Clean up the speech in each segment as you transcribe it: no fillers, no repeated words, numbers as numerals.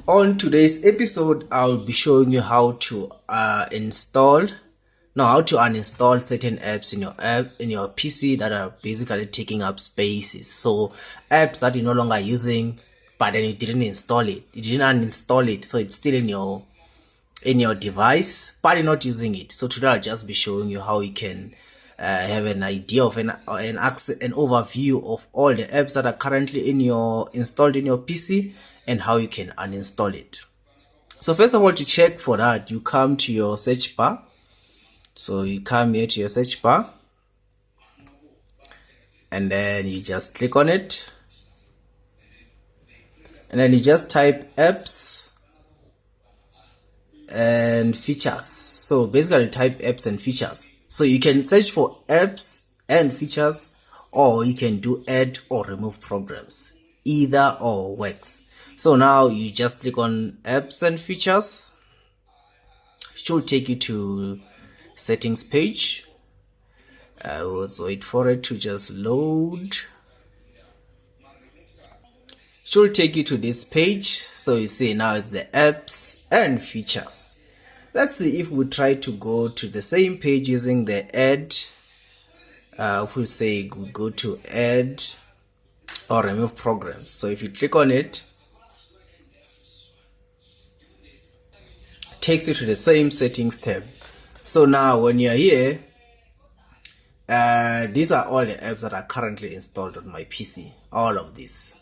On today's episode, I'll be showing you how to uninstall certain apps in your PC that are basically taking up spaces. So apps that you're no longer using, but then you didn't install it, you didn't uninstall it, so it's still in your device, but you're not using it. So today I'll just be showing you how you can have an idea of an overview of all the apps that are currently installed in your PC and how you can uninstall it. So first of all, to check for that, you come to your search bar. So you come here to your search bar and then you just click on it and then you just type apps and features. So basically type apps and features. So you can search for apps and features, or you can do add or remove programs. Either or works. So now you just click on apps and features. It should take you to settings page. I will wait for it to just load. It should take you to this page. So you see now it's the apps and features. Let's see if we try to go to the same page using the add. If we say we go to add or remove programs. So if you click on it, takes you to the same settings tab. So now when you're here, these are all the apps that are currently installed on my PC, all of these.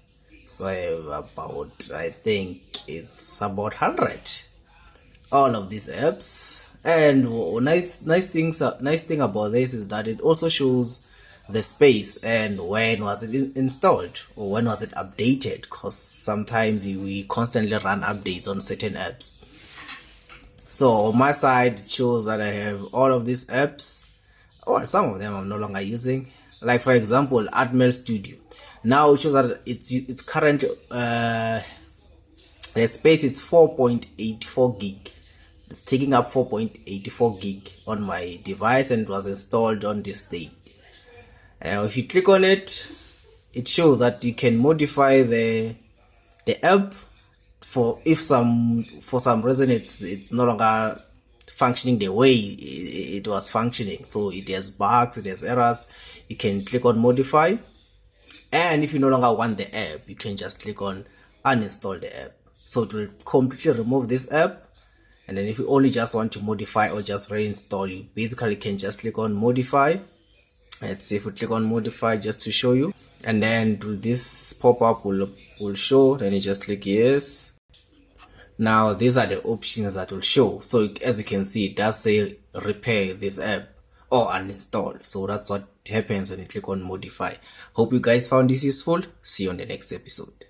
So I have about, I think it's about 100, all of these apps. And nice thing about this is that it also shows the space and when was it installed or when was it updated, because sometimes we constantly run updates on certain apps. So on my side, it shows that I have all of these apps. Well, some of them I'm no longer using. Like for example, Admail Studio. Now it shows that its current the space is 4.84 gig. It's taking up 4.84 gig on my device and it was installed on this day. If you click on it, it shows that you can modify the app for some reason it's no longer functioning the way it was functioning. So it has bugs, it has errors. You can click on modify, and if you no longer want the app, you can just click on uninstall the app. So it will completely remove this app. And then if you only just want to modify or just reinstall, you basically can just click on modify. Let's see if we click on modify just to show you, and then this pop-up will show. Then you just click yes. Now these are the options that will show. So as you can see, it does say repair this app or uninstall. So that's what happens when you click on modify. Hope you guys found this useful. See you on the next episode.